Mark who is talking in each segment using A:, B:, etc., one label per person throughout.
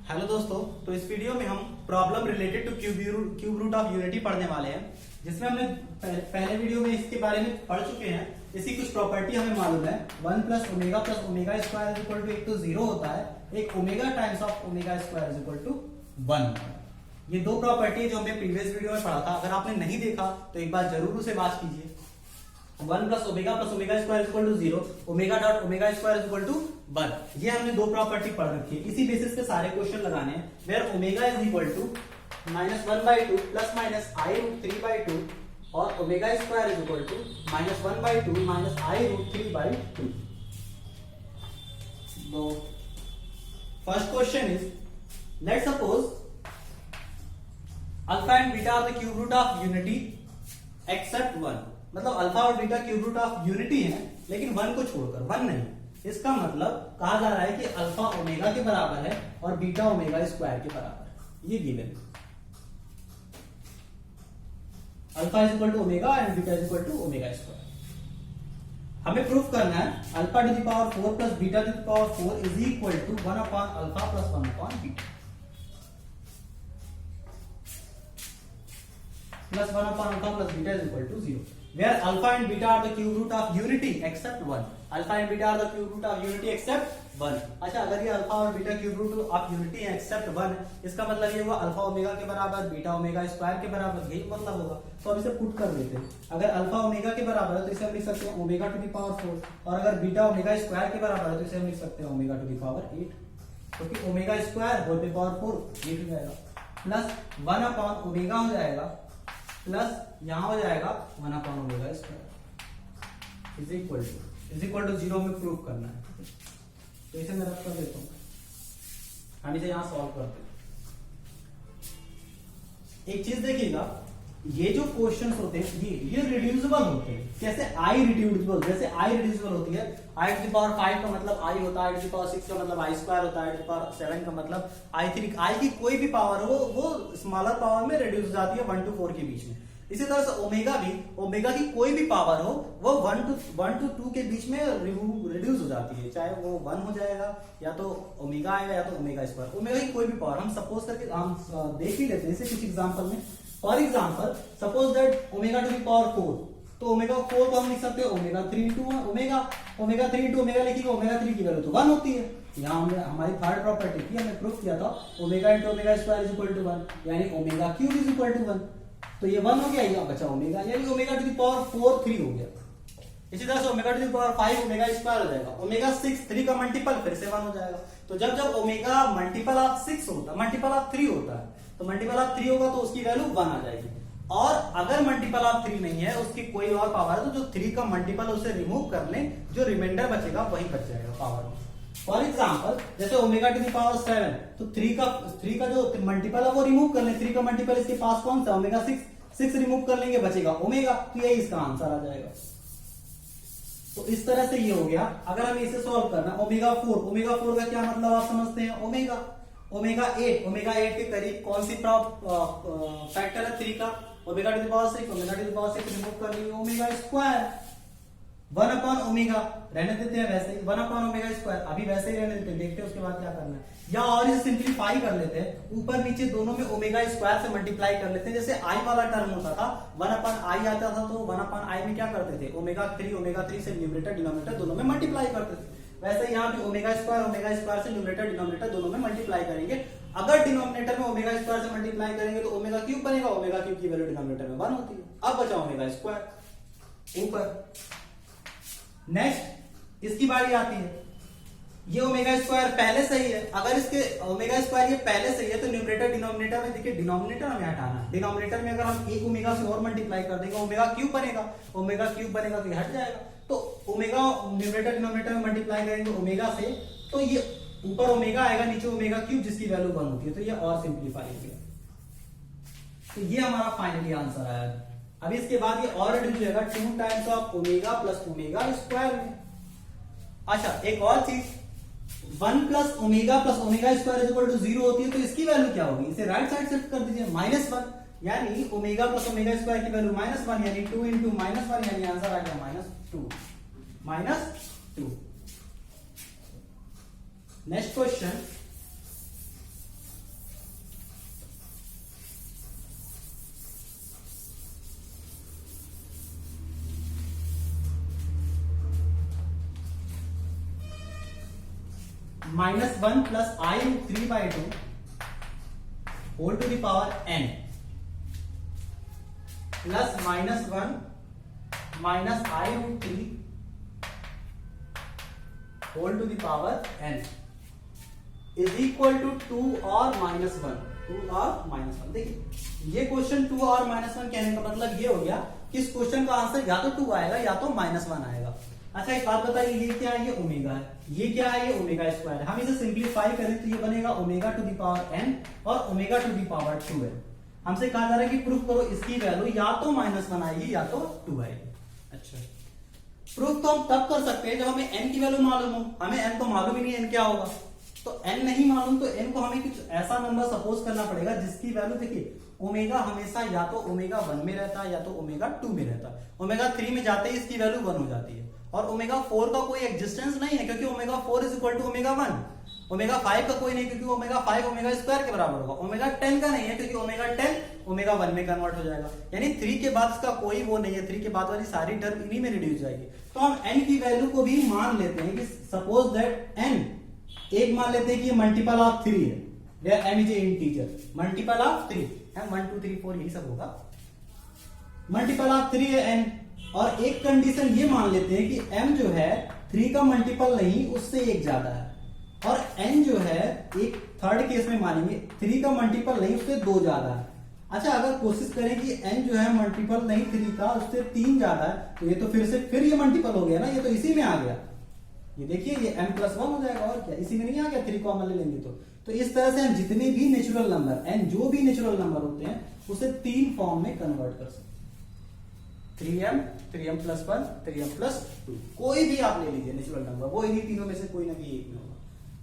A: Hello दोस्तों, तो इस वीडियो में हम problem related to cube root of unity पढ़ने वाले हैं, जिसमें हमने पहले वीडियो में इसके बारे में पढ़ चुके हैं। इसकी कुछ प्रॉपर्टी हमें मालूम है। 1 plus omega square is equal to एक तो 0 होता है, एक omega times of omega square is equal to 1। ये दो प्रॉपर्टी है जो हमने प्रीवियस वीडियो में पढ़ा था। अगर आपने नहीं देखा तो एक बार जरूर उसे वॉच कीजिए। 1 plus omega square is equal to 0, omega dot omega square is equal to 1। ये हमने दो प्रॉपर्टी पढ़ रखी है। इसी बेसिस पे सारे क्वेश्चन लगाने हैं। Where omega is equal to -1/2 plus minus i√3/2 और omega square is equal to -1/2 minus i√3/2। तो first question is, let's suppose alpha and beta are the cube root of unity except 1। मतलब alpha और beta cube root of unity है, लेकिन 1 को छोड़कर। 1 नहीं। इसका मतलब कहा जा रहा है कि अल्फा ओमेगा के बराबर है और बीटा ओमेगा स्क्वायर के बराबर है। ये given. Alpha is equal to omega and beta is equal to omega square. हमें प्रूफ करना है alpha to the power 4 plus beta to the power 4 is equal to 1 upon alpha plus 1 upon beta plus 1 upon alpha plus beta is equal to 0। Where alpha and beta are the cube root of unity except 1. Alpha and beta are the cube root of unity except 1. अच्छा, अगर ये alpha और beta cube root of unity है except 1, इसका मतलब ये हुआ alpha omega के बराबर, बीटा ओमेगा स्क्वायर के बराबर। यही मतलब होगा। तो अब इसे पुट कर देते हैं। अगर अल्फा ओमेगा के बराबर है तो इसे हम लिख सकते हैं ओमेगा टू द पावर 4, और अगर बीटा ओमेगा स्क्वायर के बराबर है तो इसे हम लिख सकते हैं ओमेगा टू द पावर 8, क्योंकि omega square whole to power 4 8 हो जाएगा, प्लस 1 अपॉन ओमेगा हो जाएगा, प्लस यहां हो जाएगा 1 upon omega square is equal to 0 में प्रूफ करना है। तो इसे मैं रख कर देता हूं। हम इसे यहां सॉल्व करते हैं। एक चीज देखिएगा, ये जो क्वेश्चंस होते हैं ये रिड्यूसिबल होते हैं। कैसे? आई रिड्यूसिबल। जैसे आई रिड्यूसिबल होती है, आई टू द पावर 5 का मतलब आई होता है, आई टू द पावर 6 का मतलब आई स्क्वायर होता है, आई टू द पावर 7 का मतलब i3। आई की कोई भी पावर हो वो स्मॉलर पावर में रिड्यूस हो जाती है 1 to 4 के बीच में। इसी तरह से ओमेगा भी, ओमेगा की कोई भी पावर हो वो 1 to 2 के बीच में रिड्यूस हो जाती है। चाहे वो 1 हो जाएगा या तो ओमेगा आएगा या तो ओमेगा स्क्वायर। ओमेगा की कोई भी पावर हम सपोज करके हम देख ही लेते हैं इसे कुछ एग्जांपल में। For example suppose that omega to the power 4, तो ओमेगा 4 को हम लिख सकते हैं omega 3 into omega. Omega 3 into omega लिखिएगा, ओमेगा 3 की वैल्यू तो 1 होती है। यहाँ हमने हमारी थर्ड प्रॉपर्टी थी, हमने प्रूफ किया था omega into omega square is equal to 1, यानी omega cube is equal to 1। तो ये 1 हो गया, यहाँ बचा ओमेगा, यानी ओमेगा टू द पावर 4 3 हो गया। इसी तरह से omega to the power 5 omega square हो जाएगा। ओमेगा 6 3 का मल्टीपल फिर से 1 हो जाएगा। तो जब ओमेगा मल्टीपल ऑफ 6 होता है, मल्टीपल ऑफ 3 होता है, तो मल्टीपल ऑफ 3 होगा तो उसकी वैल्यू 1 आ जाएगी। और अगर मल्टीपल ऑफ 3 नहीं है, उसकी कोई और पावर है, तो जो 3 का मल्टीपल उसे रिमूव कर ले, जो रिमाइंडर बचेगा वही बच जाएगा पावर। फॉर एग्जांपल जैसे ओमेगा टू द पावर 7, तो 3 का जो मल्टीपल है वो रिमूव कर ले। 3 का मल्टीपल इसके पास कौन सा? ओमेगा 6 रिमूव कर लेंगे, बचेगा ओमेगा। तो यही इसका आंसर आ जाएगा। तो इस तरह से ये हो गया। अगर हमें इसे सॉल्व करना, ओमेगा 4 का क्या मतलब आप समझते हैं? ओमेगा 8 के करीब कौन सी फैक्टर है 3 का? Omega to the power 6, omega to the power 6 remove कर लेंगे, ओमेगा स्क्वायर 1 अपॉन ओमेगा रहने देते हैं वैसे ही, 1 अपॉन ओमेगा स्क्वायर अभी वैसे ही रहने देते हैं। देखते हैं उसके बाद क्या करना है। या और इसे सिंप्लीफाई कर लेते हैं, ऊपर नीचे दोनों में ओमेगा स्क्वायर से मल्टीप्लाई कर लेते हैं। जैसे आई वाला टर्म होता था 1 अपॉन आई आता था, तो 1 अपॉन आई में क्या करते थे? ओमेगा 3 से न्यूमरेटर डिनोमिनेटर दोनों में मल्टीप्लाई करते थे। वैसे यहाँ भी ओमेगा स्क्वायर से न्यूमरेटर डिनोमिनेटर दोनों में मल्टीप्लाई करेंगे। अगर डिनोमिनेटर में ओमेगा स्क्वायर से मल्टीप्लाई करेंगे तो ओमेगा क्यूब बनेगा। ओमेगा क्यूब की वैल्यू डिनोमिनेटर में 1 होती है। अब बचा ओमेगा स्क्वायर ऊपर। नेक्स्ट इसकी बारी आती है। ये ओमेगा स्क्वायर पहले से ही है। अगर इसके ओमेगा स्क्वायर ये पहले से ही है तो न्यूमरेटर डिनोमिनेटर में, देखिए डिनोमिनेटर हमें हटाना है। डिनोमिनेटर में अगर हम एक ओमेगा से और मल्टीप्लाई कर देंगे, ओमेगा क्यूब बनेगा तो ये हट जाएगा। तो ओमेगा न्यूमरेटर डिनोमिनेटर में मल्टीप्लाई करेंगे ओमेगा से, तो ये ऊपर ओमेगा आएगा, नीचे ओमेगा क्यूब जिसकी वैल्यू 1 होती है। तो ये और सिंप्लीफाई हो गया। तो ये हमारा फाइनली आंसर आया। अब इसके बाद ये और रिड्यूस हो जाएगा 2 times of omega plus omega square में। अच्छा, एक और चीज, 1 plus omega square is equal to 0 होती है, तो इसकी वैल्यू क्या होगी? इसे राइट साइड शिफ्ट कर दीजिए, -1, यानी ओमेगा प्लस ओमेगा स्क्वायर की वैल्यू -1, यानी 2 इंटू -1, यानी आंसर आ गया -2। Next question, -1 plus i root 3/2 whole to the power n plus -1 minus i root 3 whole to the power n is equal to 2 और -1। 2 और -1। देखिए ये क्वेश्चन 2 और -1 कहने का मतलब ये हो गया कि इस क्वेश्चन का आंसर या तो 2 आएगा या तो -1 आएगा। अच्छा एक बात बताइए, ये क्या है? ये ओमेगा है। ये क्या है? ये ओमेगा स्क्वायर है। हम इसे सिंप्लीफाई करें तो ये बनेगा omega to the power n और ओमेगा टू द पावर 2 है। हमसे कहा जा रहा है कि प्रूफ करो इसकी वैल्यू या तो -1 आएगी या तो 2 आएगी। अच्छा प्रूफ तो हम तब कर सकते हैं जब हमें n की वैल्यू मालूम हो। हमें n तो मालूम ही नहीं n क्या होगा, तो n नहीं मालूम तो n को हमें कुछ ऐसा नंबर सपोज करना पड़ेगा जिसकी वैल्यू देखिए ओमेगा हमेशा या तो ओमेगा 1 में रहता है या तो ओमेगा 2 में रहता है। ओमेगा 3 में जाते ही इसकी वैल्यू 1 हो जाती है और ओमेगा 4 का कोई एग्जिस्टेंस नहीं है क्योंकि omega 4 is equal to omega 1। Omega 5 का कोई नहीं क्योंकि ओमेगा 5 ओमेगा स्क्वायर के बराबर होगा। ओमेगा 10 का नहीं है क्योंकि ओमेगा 10 ओमेगा 1 में कन्वर्ट हो जाएगा। यानी 3 के बाद इसका कोई वो नहीं है, 3 के बाद वाली सारी टर्म इन्हीं में रिड्यूस जाएगी। तो हम n की वैल्यू को भी मान लेते हैं कि सपोज दैट n एक मान लेते हैं कि मल्टीपल ऑफ 3 है, where n is a integer, multiple of 3 है, 1 2 3 4 यही सब होगा। मल्टीपल ऑफ 3 है n, और एक कंडीशन ये मान लेते हैं कि m जो है 3 का मल्टीपल नहीं उससे एक ज्यादा है, और n जो है एक थर्ड केस में मानेंगे 3 का मल्टीपल नहीं उससे 2 ज्यादा है। अच्छा अगर कोशिश करें कि n जो है मल्टीपल नहीं 3 का उससे 3 ज्यादा है, तो ये तो फिर ये मल्टीपल हो गया ना, ये तो इसी में आ गया। ये देखिए ये m+1 हो जाएगा और क्या, इसी में नहीं आ गया, 3 कॉमन ले लेंगे तो इस तरह से हम जितने भी नेचुरल नंबर n जो भी नेचुरल नंबर होते हैं उसे 3 फॉर्म में कन्वर्ट कर सकते हैं। 3m 3m+1 3m+2 कोई भी आप ले लीजिए नेचुरल नंबर, वो इन्हीं तीनों में से कोई ना भी एक में होगा।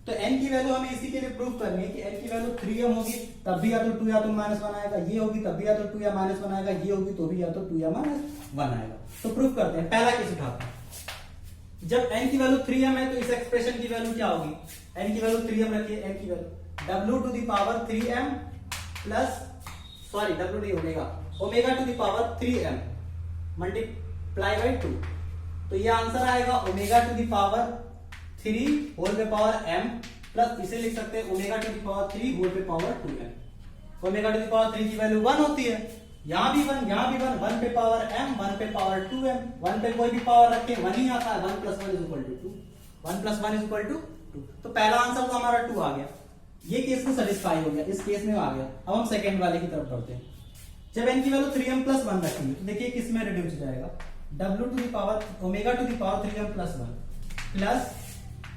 A: तो n की वैल्यू हमें इसी के लिए प्रूफ करनी है कि n की वैल्यू 3m होगी तब भी या तो 2 या तो -1 आएगा, ये होगी तब भी या तो 2 या -1 आएगा, ये होगी तो भी या तो 2 या -1 आएगा। तो प्रूफ करते हैं। पहला केस उठाते हैं, जब n की वैल्यू 3m है तो इस एक्सप्रेशन की वैल्यू क्या होगी? n की वैल्यू 3m रखिए, n की value w to the power 3m plus sorry w नहीं omega, omega to the power 3m multiply by 2, तो ये आंसर आएगा omega to the power 3 whole पे पावर m प्लस इसे लिख सकते हैं omega to the power 3 whole पे power 2m। Omega to the power 3 की वैल्यू 1 होती है, यहां भी 1 यहां भी 1, 1 पे पावर m 1 पे पावर 2m, 1 पे कोई भी पावर रखे 1 ही आता है, 1 + 1 = 2, 1 + 1 = 2। तो पहला आंसर तो हमारा 2 आ गया, ये केस में सेटिस्फाई हो गया, इस केस में आ गया। अब हम सेकंड वाले की तरफ बढ़ते हैं। जब n की वैल्यू 3m+1 रखेंगे तो देखिए किस में रिड्यूस हो जाएगा, w to the power omega to the power 3m+1 plus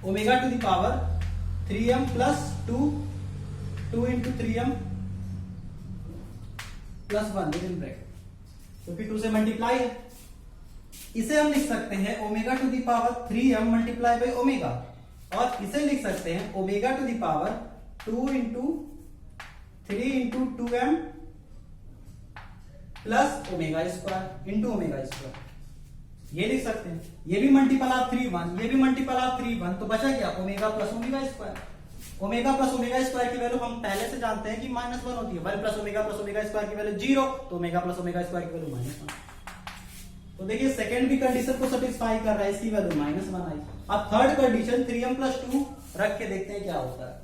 A: omega to the power 3m+2 2 × 3m +1 within bracket, क्योंकि 2 से मल्टीप्लाई है। इसे हम लिख सकते हैं omega to the power 3m multiply by omega, और इसे लिख सकते हैं omega to the power 2 × 3 × 2m plus omega square into omega square, ये लिख सकते हैं। ये भी मल्टीपल ऑफ 3 1, ये भी मल्टीपल ऑफ 3 1, तो बचा क्या omega plus omega square. Omega plus omega square की वैल्यू हम पहले से जानते हैं कि -1 होती है, 1 प्लस ओमेगा स्क्वायर की वैल्यू 0, तो ओमेगा प्लस ओमेगा स्क्वायर की वैल्यू -1। तो देखिए सेकंड भी कंडीशन को सेटिस्फाई कर रहा है, इसकी वैल्यू -1 आई। अब थर्ड कंडीशन 3m+2 रख के देखते हैं क्या होता है।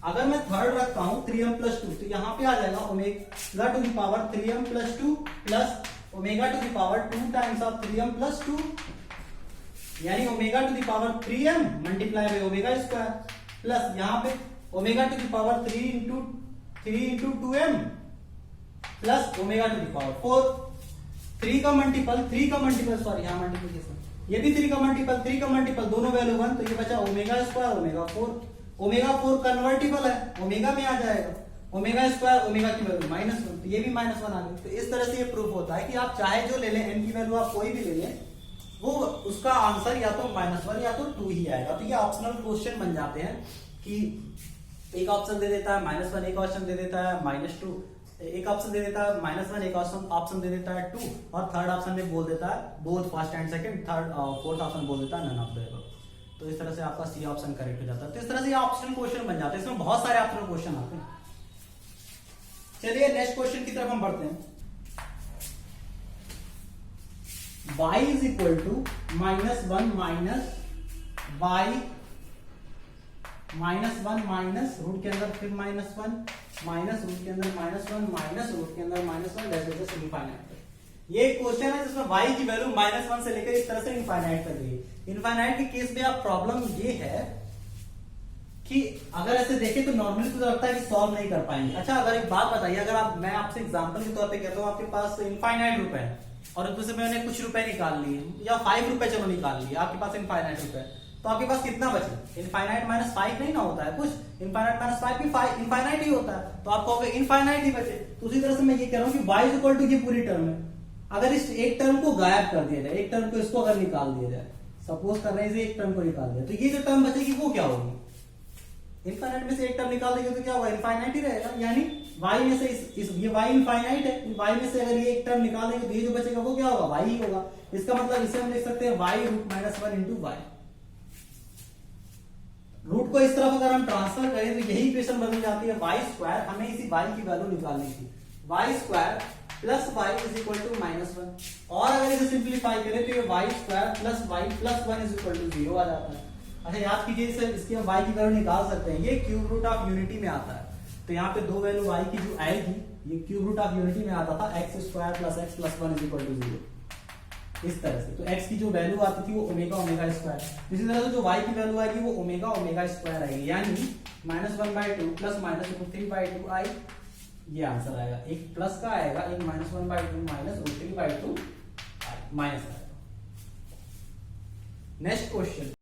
A: अगर मैं थर्ड रखता हूं 3m+2 तो यहां पे आ जाएगा omega to the power 3m+2 plus omega to the power 2 times of 3m+2, यानी omega to the power 3m multiply by omega square plus यहां पे omega to the power 3 × 2m plus omega to the power 4। 3 का multiple sorry यहां multiplication, ये भी 3 का multiple दोनों value 1, तो ये बचा omega square omega 4। Omega 4 convertible है, ओमेगा में आ जाएगा, ओमेगा स्क्वायर ओमेगा की वैल्यू -1, तो ये भी -1 आ गई। तो इस तरह से ये प्रूफ होता है कि आप चाहे जो ले लें, n की वैल्यू आप कोई भी ले लें, वो उसका आंसर या तो -1 या तो 2 ही आएगा। तो ये ऑप्शनल क्वेश्चन बन जाते हैं कि एक ऑप्शन दे देता है -1, एक ऑप्शन दे देता है -2, एक ऑप्शन दे देता है -1, एक ऑप्शन दे देता है 2, और थर्ड ऑप्शन में बोल देता है both first and second, third fourth option बोल देता है नन ऑफ द अबव। तो इस तरह से आपका सी ऑप्शन करेक्ट हो जाता है। तो इस तरह से ये ऑप्शनल क्वेश्चन बन जाते हैं, इसमें बहुत सारे ऑप्शनल क्वेश्चन आते हैं। चलिए नेक्स्ट क्वेश्चन की तरफ हम बढ़ते हैं। y is equal to -1 minus y -1 minus root के अंदर फिर -1 माइनस रूट के अंदर -1 माइनस रूट के अंदर -1 दैट इज इनफाइनाइट। ये क्वेश्चन है जिसमें y की वैल्यू -1 से लेकर इस तरह से इनफाइनाइट तक गई। इनफाइनाइट के केस में आप प्रॉब्लम ये है कि अगर ऐसे देखें तो नॉर्मली तो लगता है कि सॉल्व नहीं कर पाएंगे। अच्छा अगर एक बात बताइए, अगर आप मैं आपसे एग्जांपल के तौर पे कहता हूँ आपके पास इनफाइनाइट रुपए है और उसमें से मैंने कुछ रुपए निकाल लिए या 5 रुपए चलो निकाल लिए, आपके पास इनफाइनाइट रुपए, तो आपके पास कितना बचे? इनफाइनाइट माइनस 5 नहीं ना होता है कुछ, इनफाइनाइट माइनस 5 भी इनफाइनाइट ही होता है, तो आप कहोगे इनफाइनाइट ही बचे। तो उसी तरह से मैं ये कह रहा हूँ कि y इज इक्वल टू ये पूरी टर्म है, अगर इस एक टर्म को गायब कर दिया जाए, एक टर्म को इसको अगर निकाल दिया जाए, सपोज कर रहे हैं एक टर्म को निकाल दिया, तो ये जो टर्म बचेगी वो क्या होगी? इनफाइनाइट में से एक टर्म निकाल देंगे तो क्या होगा? इनफाइनाइट ही रहेगा। यानी y में से ये y इनफाइनाइट है, y में से अगर ये एक टर्म निकाल देंगे तो ये जो बचेगा वो क्या होगा? y ही होगा। इसका मतलब इसे हम लिख सकते हैं y root -1 into y। Root को इस तरफ अगर हम ट्रांसफर करें तो यही इक्वेशन बदल जाती है y स्क्वायर, हमें इसी y की वैल्यू निकालनी थी, y square plus y is equal to -1, और अगर इसे सिंप्लीफाई करें तो ये y square plus y plus 1 is equal to 0 आ जाता है। अच्छा याद कीजिए, इसे इसकी हम y की वैल्यू निकाल सकते हैं, ये क्यूब रूट ऑफ यूनिटी में आता है, तो यहाँ पे दो वैल्यू y की जो आएगी ये क्यूब रूट ऑफ यूनिटी में आता था, x square plus x plus 1 is equal to 0, इस तरह से। तो x की जो वैल्यू आती थी वो ओमेगा ओमेगा स्क्वायर, इसी तरह से जो y की वैल्यू आएगी वो ओमेगा ओमेगा स्क्वायर आएगी, यानी -1/2 प्लस -√3/2 आई, ये आंसर आएगा। एक प्लस का आएगा, एक -1/2 -√3/2 माइनस आएगा। Next question,